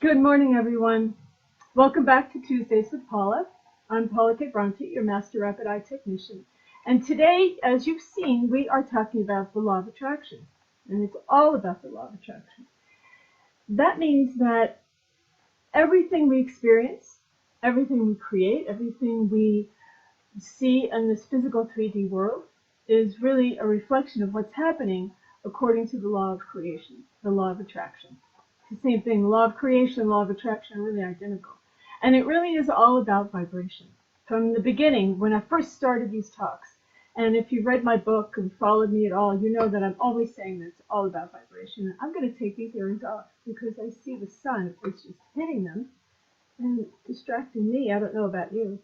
Good morning, everyone. Welcome back to Tuesdays with Paula. I'm Paula K Bronte, your Master Rapid Eye Technician. And today, as you've seen, we are talking about the law of attraction. And it's all about the law of attraction. That means that everything we experience, everything we create, everything we see in this physical 3D world is really a reflection of what's happening according to the law of creation, the law of attraction. It's the same thing. The law of creation, law of attraction are really identical. And it really is all about vibration. From the beginning, when I first started these talks, and if you read my book and followed me at all, you know that I'm always saying that it's all about vibration. I'm going to take these earrings off because I see the sun is just hitting them and distracting me. I don't know about you.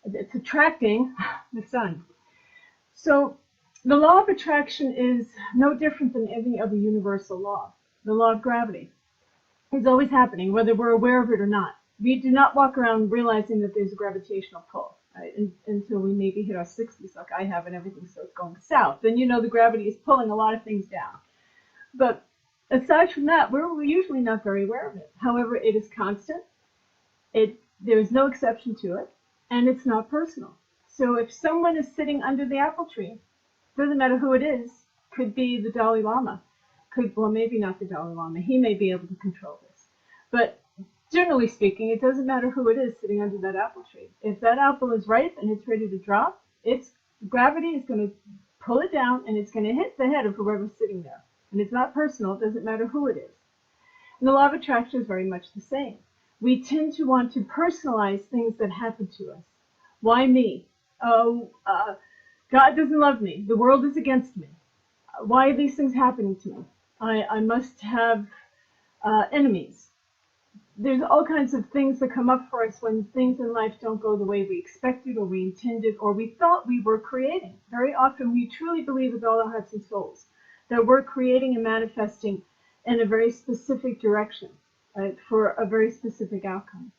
It's attracting the sun. So the law of attraction is no different than any other universal law. The law of gravity is always happening, whether we're aware of it or not. We do not walk around realizing that there's a gravitational pull, right? Until we maybe hit our 60s, like I have, and everything starts going south. Then you know the gravity is pulling a lot of things down. But aside from that, we're usually not very aware of it. However, it is constant. There's no exception to it, and it's not personal. So if someone is sitting under the apple tree, doesn't matter who it is, could be the Dalai Lama. Well, maybe not the Dalai Lama. He may be able to control this. But generally speaking, it doesn't matter who it is sitting under that apple tree. If that apple is ripe and it's ready to drop, gravity is going to pull it down and it's going to hit the head of whoever's sitting there. And it's not personal. It doesn't matter who it is. And the law of attraction is very much the same. We tend to want to personalize things that happen to us. Why me? Oh, God doesn't love me. The world is against me. Why are these things happening to me? I must have enemies. There's all kinds of things that come up for us when things in life don't go the way we expected or we intended or we thought we were creating. Very often we truly believe with all our hearts and souls that we're creating and manifesting in a very specific direction, right, for a very specific outcome.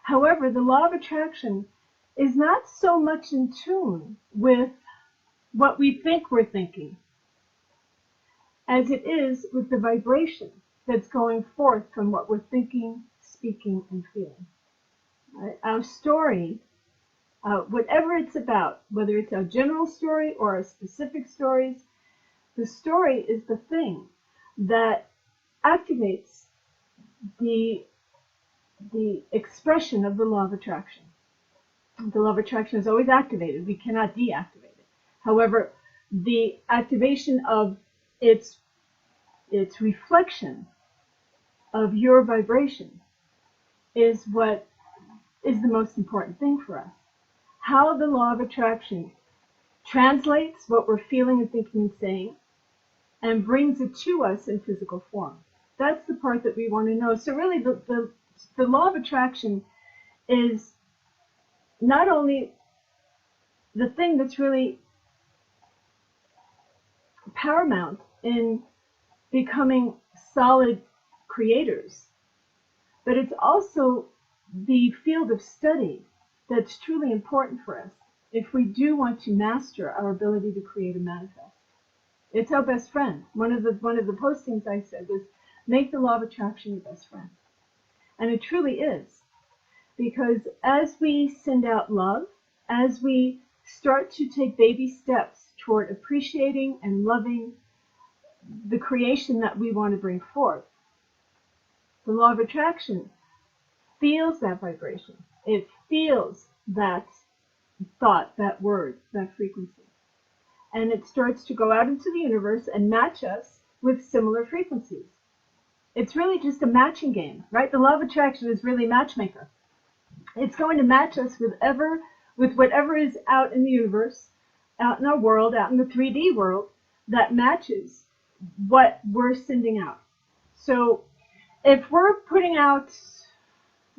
However, the law of attraction is not so much in tune with what we think we're thinking as it is with the vibration that's going forth from what we're thinking, speaking, and feeling. Right? Our story, whatever it's about, whether it's our general story or our specific stories, the story is the thing that activates the expression of the law of attraction. The law of attraction is always activated. We cannot deactivate it. However, the activation of its reflection of your vibration is what is the most important thing for us. How the law of attraction translates what we're feeling and thinking and saying and brings it to us in physical form. That's the part that we want to know. So really the law of attraction is not only the thing that's really paramount in becoming solid creators, but it's also the field of study that's truly important for us if we do want to master our ability to create and manifest. It's our best friend. One of the postings I said was, make the law of attraction your best friend. And it truly is. Because as we send out love, as we start to take baby steps toward appreciating and loving the creation that we want to bring forth, the law of attraction feels that vibration. It feels that thought, that word, that frequency. And it starts to go out into the universe and match us with similar frequencies. It's really just a matching game, right? The law of attraction is really matchmaker. It's going to match us with whatever is out in the universe, out in our world, out in the 3D world, that matches what we're sending out. So if we're putting out,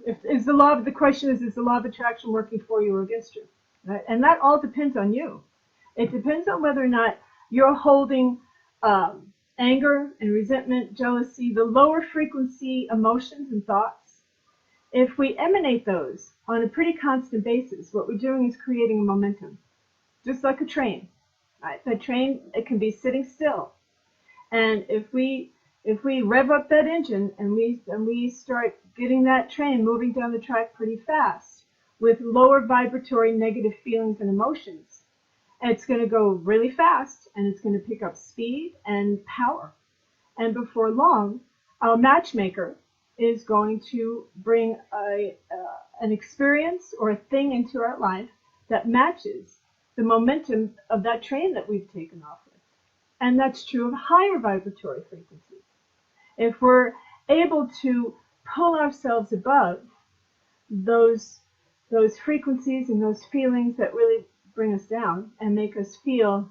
the question is the law of attraction working for you or against you? Right? And that all depends on you. It depends on whether or not you're holding anger and resentment, jealousy, the lower frequency emotions and thoughts. If we emanate those on a pretty constant basis, what we're doing is creating a momentum, just like a train. Right? The train, it can be sitting still. And if we if we rev up that engine and we start getting that train moving down the track pretty fast with lower vibratory negative feelings and emotions, it's going to go really fast and it's going to pick up speed and power. And before long, our matchmaker is going to bring an experience or a thing into our life that matches the momentum of that train that we've taken off with. And that's true of higher vibratory frequencies. If we're able to pull ourselves above those frequencies and those feelings that really bring us down and make us feel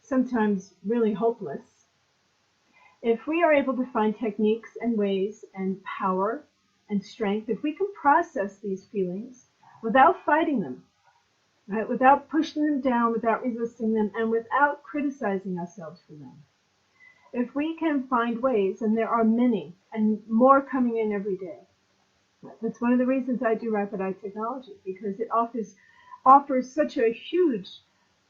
sometimes really hopeless, if we are able to find techniques and ways and power and strength, if we can process these feelings without fighting them, right, without pushing them down, without resisting them, and without criticizing ourselves for them, if we can find ways, and there are many and more coming in every day. That's one of the reasons I do Rapid Eye Technology, because it offers such a huge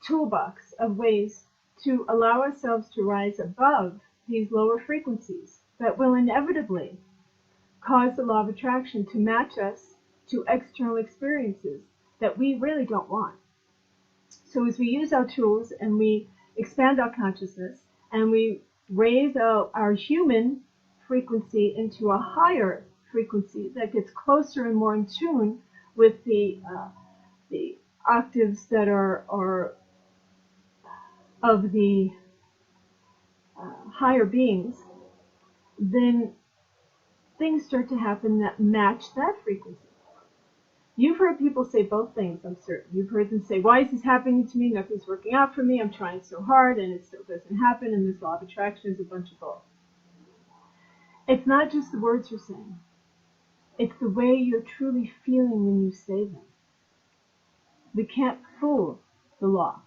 toolbox of ways to allow ourselves to rise above these lower frequencies that will inevitably cause the law of attraction to match us to external experiences that we really don't want. So as we use our tools and we expand our consciousness and we raise our human frequency into a higher frequency that gets closer and more in tune with the octaves that are of the higher beings, then things start to happen that match that frequency. You've heard people say both things, I'm certain. You've heard them say, why is this happening to me? Nothing's working out for me. I'm trying so hard and it still doesn't happen, and this law of attraction is a bunch of bull. It's not just the words you're saying. It's the way you're truly feeling when you say them. We can't fool the law.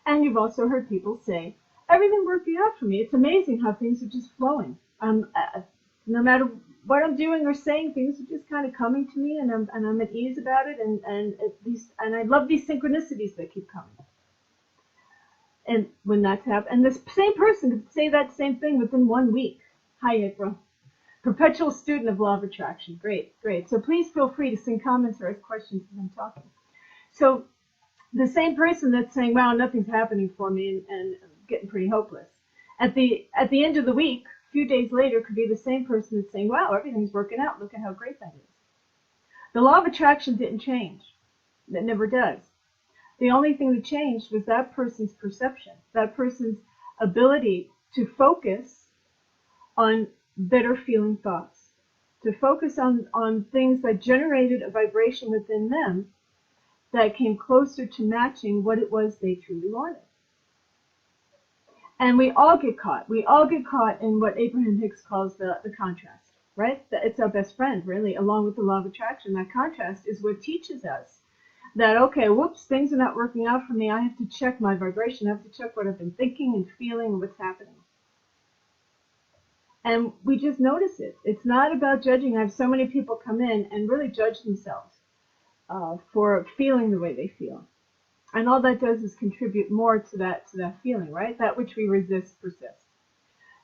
And you've also heard people say, everything's working out for me. It's amazing how things are just flowing. No matter what I'm doing or saying, things are just kind of coming to me, and I'm at ease about it, and I love these synchronicities that keep coming. And when that's happened, and the same person could say that same thing within 1 week. Hi, April. Perpetual student of law of attraction. Great, great. So please feel free to send comments or ask questions as I'm talking. So the same person that's saying, wow, nothing's happening for me and I'm getting pretty hopeless, at the end of the week, a few days later, could be the same person that's saying, wow, everything's working out. Look at how great that is. The law of attraction didn't change. It never does. The only thing that changed was that person's perception, that person's ability to focus on better feeling thoughts, to focus on things that generated a vibration within them that came closer to matching what it was they truly wanted. And we all get caught. We all get caught in what Abraham Hicks calls the contrast, right? It's our best friend, really, along with the law of attraction. That contrast is what teaches us that, okay, whoops, things are not working out for me. I have to check my vibration. I have to check what I've been thinking and feeling and what's happening. And we just notice it. It's not about judging. I have so many people come in and really judge themselves for feeling the way they feel. And all that does is contribute more to that feeling, right? That which we resist persists.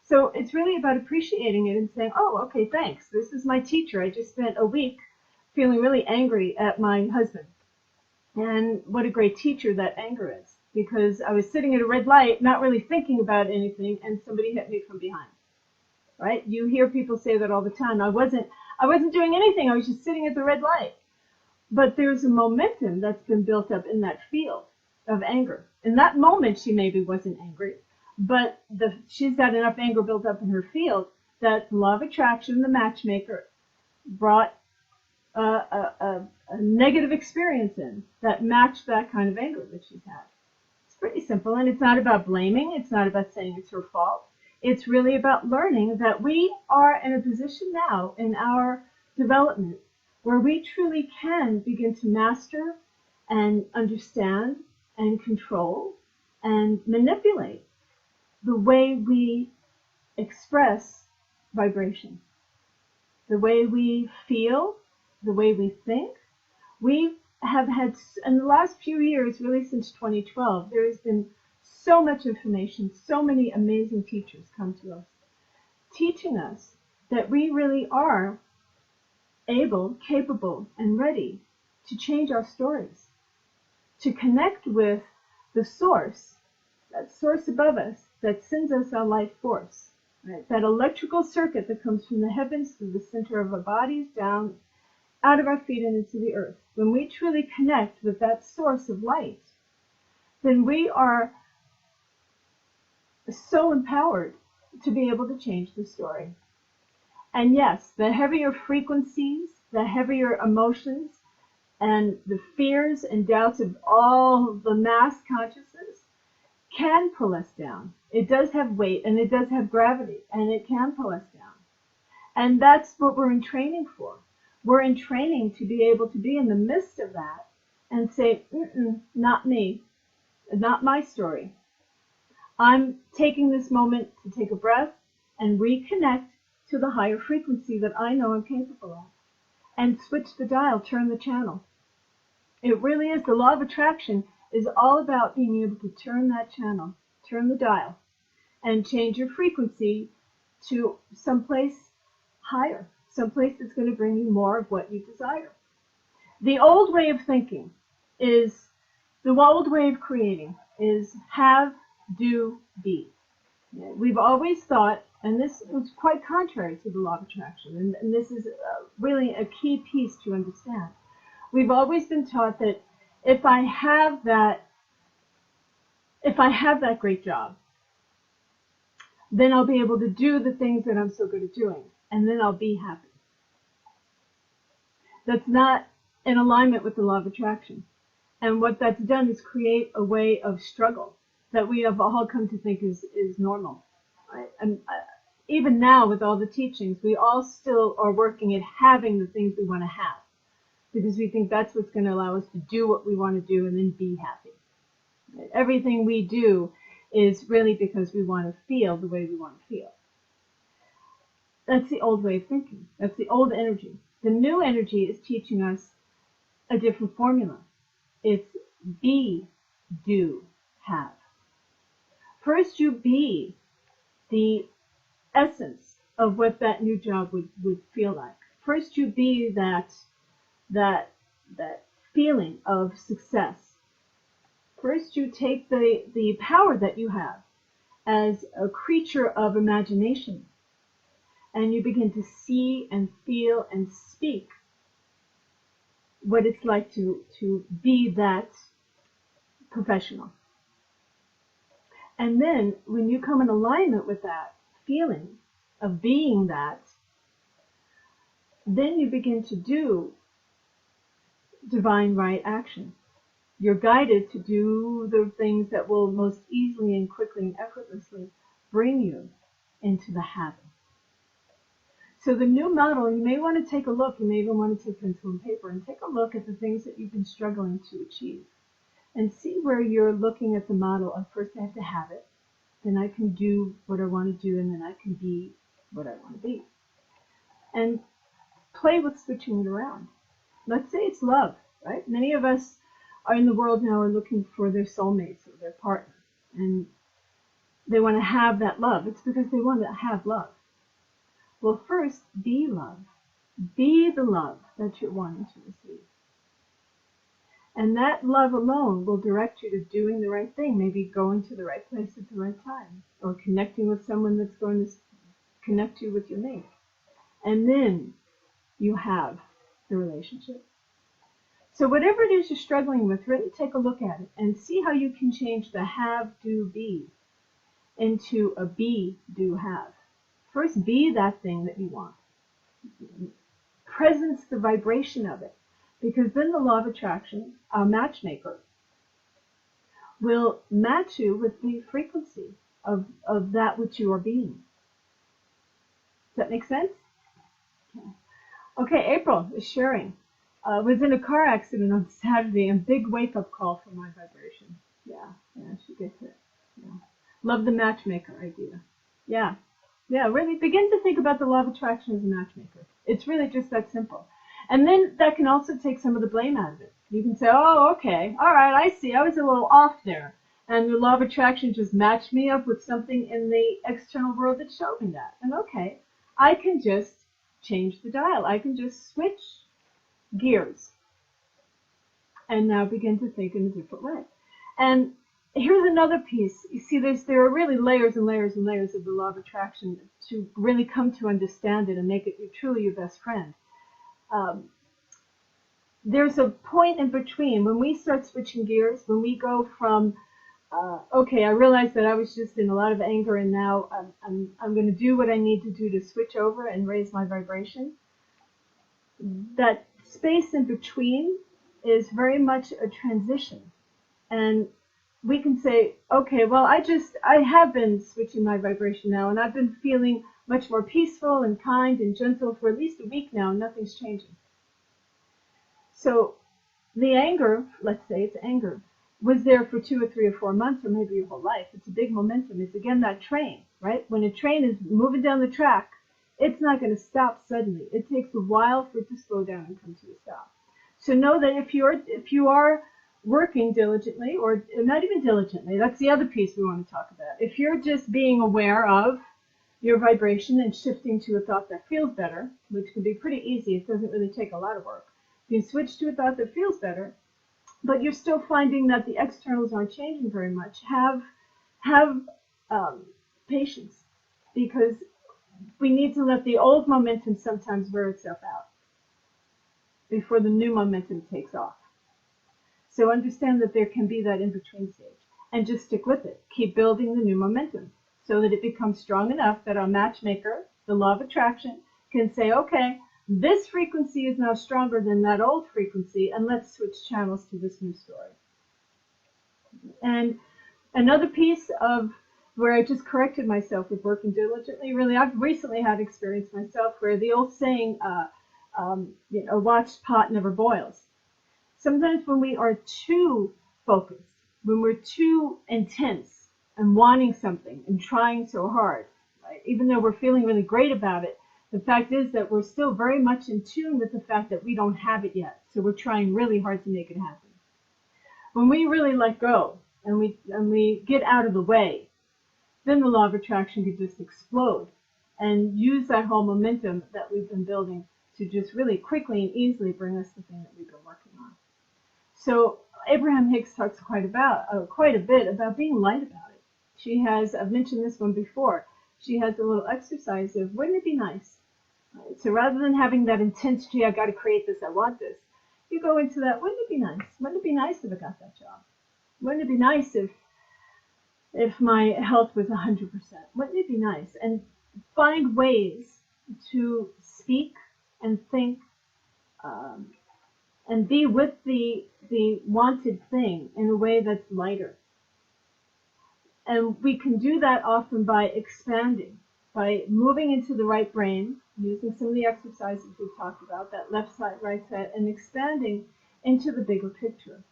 So it's really about appreciating it and saying, oh, okay, thanks. This is my teacher. I just spent a week feeling really angry at my husband. And what a great teacher that anger is. Because I was sitting at a red light, not really thinking about anything, and somebody hit me from behind. Right? You hear people say that all the time. I wasn't doing anything. I was just sitting at the red light. But there's a momentum that's been built up in that field of anger. In that moment, she maybe wasn't angry, but she's got enough anger built up in her field that the law of attraction, the matchmaker, brought a negative experience in that matched that kind of anger that she's had. It's pretty simple, and it's not about blaming. It's not about saying it's her fault. It's really about learning that we are in a position now in our development where we truly can begin to master and understand and control and manipulate the way we express vibration, the way we feel, the way we think. We have had, in the last few years, really since 2012, there has been so much information, so many amazing teachers come to us, teaching us that we really are able, capable, and ready to change our stories, to connect with the source, that source above us that sends us our life force, right? That electrical circuit that comes from the heavens through the center of our bodies, down out of our feet and into the earth. When we truly connect with that source of light, then we are so empowered to be able to change the story. And yes, the heavier frequencies, the heavier emotions, and the fears and doubts of all the mass consciousness can pull us down. It does have weight, and it does have gravity, and it can pull us down. And that's what we're in training for. We're in training to be able to be in the midst of that and say, not me, not my story. I'm taking this moment to take a breath and reconnect to the higher frequency that I know I'm capable of, and switch the dial, turn the channel. It really is. The law of attraction is all about being able to turn that channel, turn the dial, and change your frequency to someplace higher, someplace that's going to bring you more of what you desire. The old way of thinking is, the old way of creating is have, do, be. We've always thought, and this is quite contrary to the law of attraction, and this is really a key piece to understand. We've always been taught that if I have that great job, then I'll be able to do the things that I'm so good at doing, and then I'll be happy. That's not in alignment with the law of attraction. And what that's done is create a way of struggle that we have all come to think is normal. Right? And even now, with all the teachings, we all still are working at having the things we want to have, because we think that's what's going to allow us to do what we want to do and then be happy. Right? Everything we do is really because we want to feel the way we want to feel. That's the old way of thinking. That's the old energy. The new energy is teaching us a different formula. It's be, do, have. First, you be the essence of what that new job would feel like. First, you be that feeling of success. First, you take the power that you have as a creature of imagination, and you begin to see and feel and speak what it's like to be that professional. And then when you come in alignment with that feeling of being that, then you begin to do divine right action. You're guided to do the things that will most easily and quickly and effortlessly bring you into the habit. So the new model, you may want to take a look, you may even want to take pencil and paper and take a look at the things that you've been struggling to achieve. And see where you're looking at the model of, first I have to have it, then I can do what I want to do, and then I can be what I want to be. And play with switching it around. Let's say it's love, right? Many of us are in the world now are looking for their soulmates or their partner, and they want to have that love. It's because they want to have love. Well, first, be love. Be the love that you're wanting to receive. And that love alone will direct you to doing the right thing, maybe going to the right place at the right time, or connecting with someone that's going to connect you with your mate. And then you have the relationship. So whatever it is you're struggling with, really take a look at it and see how you can change the have, do, be into a be, do, have. First, be that thing that you want. Presence the vibration of it. Because then the law of attraction, our matchmaker, will match you with the frequency of that which you are being. Does that make sense? Okay, April is sharing. Was in a car accident on Saturday, and big wake-up call for my vibration. Yeah, she gets it. Yeah. Love the matchmaker idea. Yeah, really begin to think about the law of attraction as a matchmaker. It's really just that simple. And then that can also take some of the blame out of it. You can say, oh, okay, all right, I see, I was a little off there. And the law of attraction just matched me up with something in the external world that showed me that. And okay, I can just change the dial. I can just switch gears and now begin to think in a different way. And here's another piece. You see, there are really layers and layers and layers of the law of attraction to really come to understand it and make it truly your best friend. There's a point in between when we start switching gears, when we go from okay, I realized that I was just in a lot of anger, and now I'm going to do what I need to do to switch over and raise my vibration. That space in between is very much a transition. And we can say, okay, well, I have been switching my vibration now, and I've been feeling much more peaceful and kind and gentle for at least a week now, and nothing's changing. So the anger, let's say it's anger, was there for 2 or 3 or 4 months, or maybe your whole life. It's a big momentum. It's again that train, right? When a train is moving down the track, it's not going to stop suddenly. It takes a while for it to slow down and come to a stop. So know that if you are working diligently, or not even diligently, that's the other piece we want to talk about. If you're just being aware of your vibration and shifting to a thought that feels better, which can be pretty easy, it doesn't really take a lot of work. You switch to a thought that feels better, but you're still finding that the externals aren't changing very much. Have patience, because we need to let the old momentum sometimes wear itself out before the new momentum takes off. So understand that there can be that in-between stage, and just stick with it. Keep building the new momentum so that it becomes strong enough that our matchmaker, the law of attraction, can say, okay, this frequency is now stronger than that old frequency, and let's switch channels to this new story. And another piece of where I just corrected myself with working diligently, really, I've recently had experience myself where the old saying, a watched pot never boils. Sometimes when we are too focused, when we're too intense and wanting something and trying so hard, right, even though we're feeling really great about it, the fact is that we're still very much in tune with the fact that we don't have it yet. So we're trying really hard to make it happen. When we really let go and we get out of the way, then the law of attraction could just explode and use that whole momentum that we've been building to just really quickly and easily bring us the thing that we've been working on. So Abraham Hicks talks quite a bit about being light about it. She has, I've mentioned this one before, she has a little exercise of, wouldn't it be nice? Right? So rather than having that intense, gee, I got to create this, I want this, you go into that, wouldn't it be nice? Wouldn't it be nice if I got that job? Wouldn't it be nice if my health was 100%? Wouldn't it be nice? And find ways to speak and think and be with the wanted thing in a way that's lighter. And we can do that often by expanding, by moving into the right brain, using some of the exercises we've talked about, that left side, right side, and expanding into the bigger picture.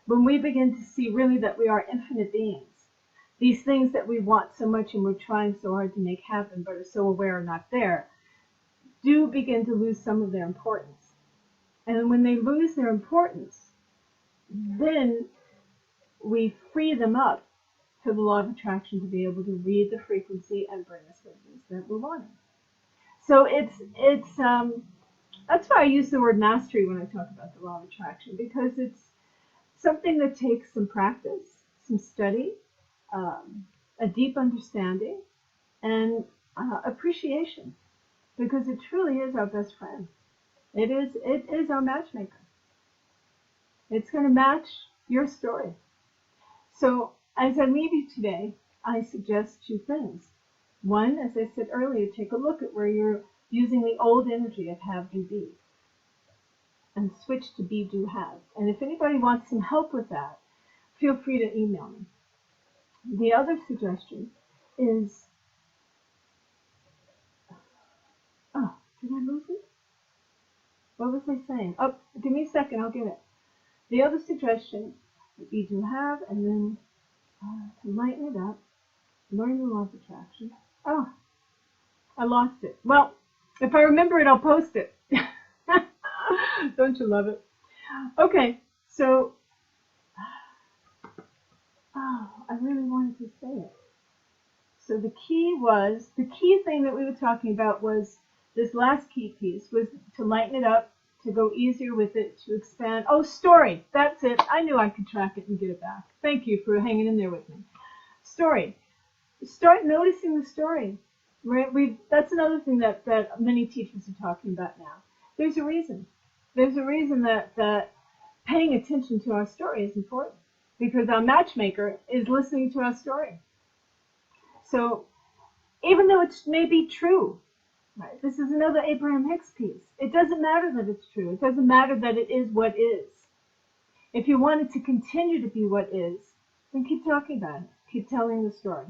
When we begin to see really that we are infinite beings, these things that we want so much and we're trying so hard to make happen but are so aware are not there, do begin to lose some of their importance. And when they lose their importance, then we free them up to the law of attraction to be able to read the frequency and bring us what it is that we're wanting. So that's why I use the word mastery when I talk about the law of attraction, because it's something that takes some practice, some study, a deep understanding, and appreciation, because it truly is our best friend. It is our matchmaker. It's going to match your story. So as I leave you today, I suggest 2 things. One, as I said earlier, take a look at where you're using the old energy of have, do, be, and switch to be, do, have. And if anybody wants some help with that, feel free to email me. The other suggestion is, oh, did I lose it? What was I saying? Oh, give me a second, I'll get it. The other suggestion would be to have, and then to lighten it up, learn the law of attraction. Oh, I lost it. Well, if I remember it, I'll post it. Don't you love it? Okay, so Oh, I really wanted to say it. So the key thing that we were talking about was this last key piece was to lighten it up, to go easier with it, to expand. Oh, story. That's it. I knew I could track it and get it back. Thank you for hanging in there with me. Story. Start noticing the story. Right? That's another thing that many teachers are talking about now. There's a reason. There's a reason that paying attention to our story is important because our matchmaker is listening to our story. So even though it may be true, right? This is another Abraham Hicks piece. It doesn't matter that it's true. It doesn't matter that it is what is. If you want it to continue to be what is, then keep talking about it. Keep telling the story.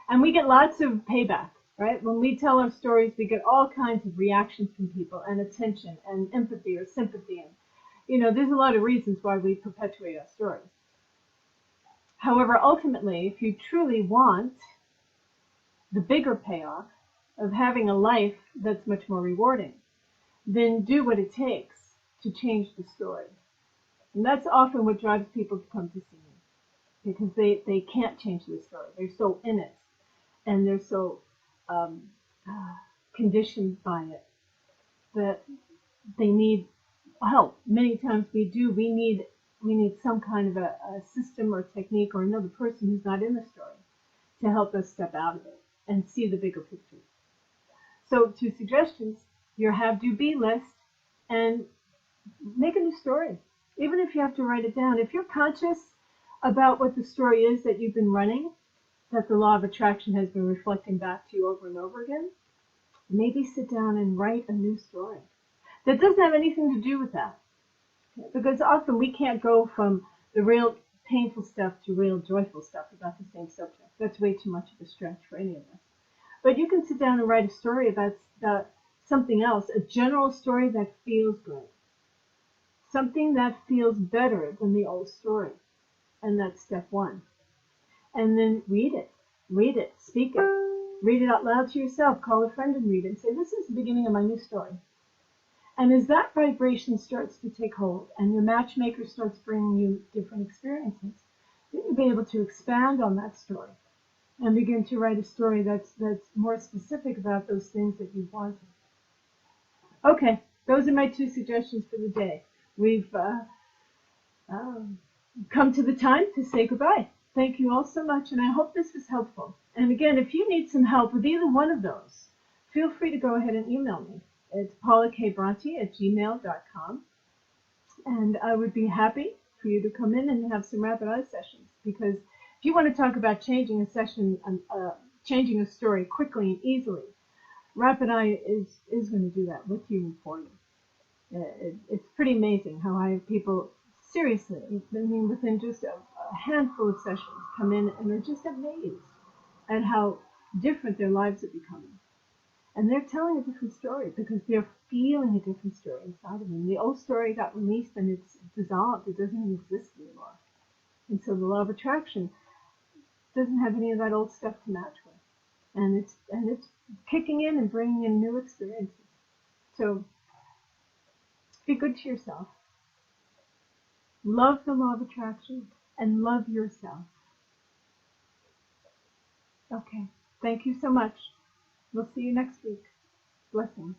And we get lots of payback, right? When we tell our stories, we get all kinds of reactions from people and attention and empathy or sympathy. And, there's a lot of reasons why we perpetuate our stories. However, ultimately, if you truly want the bigger payoff of having a life that's much more rewarding, then do what it takes to change the story. And that's often what drives people to come to see me, because they can't change the story. They're so in it, and they're so conditioned by it that they need help. Many times we need some kind of a system or technique or another person who's not in the story to help us step out of it and see the bigger picture. So 2 suggestions: your have-do-be list and make a new story. Even if you have to write it down, if you're conscious about what the story is that you've been running, that the law of attraction has been reflecting back to you over and over again, maybe sit down and write a new story that doesn't have anything to do with that. Because often we can't go from the real painful stuff to real joyful stuff about the same subject. That's way too much of a stretch for any of us. But you can sit down and write a story about something else, a general story that feels good. Something that feels better than the old story. And that's step 1. And then read it, speak it. Read it out loud to yourself. Call a friend and read it and say, this is the beginning of my new story. And as that vibration starts to take hold and your matchmaker starts bringing you different experiences, then you'll be able to expand on that story and begin to write a story that's more specific about those things that you wanted. Okay, those are my 2 suggestions for the day. We've come to the time to say goodbye. Thank you all so much, and I hope this was helpful. And again, if you need some help with either one of those, feel free to go ahead and email me. It's paulakbronte@gmail.com, and I would be happy for you to come in and have some rapid eye sessions. Because if you want to talk about changing a session, changing a story quickly and easily, rapid eye is going to do that with you and for you. It's pretty amazing how I have people, seriously, I mean, within just a handful of sessions, come in and are just amazed at how different their lives are becoming. And they're telling a different story because they're feeling a different story inside of them. The old story got released and it's dissolved. It doesn't even exist anymore. And so the law of attraction doesn't have any of that old stuff to match with. And it's kicking in and bringing in new experiences. So be good to yourself. Love the law of attraction and love yourself. Okay. Thank you so much. We'll see you next week. Blessings.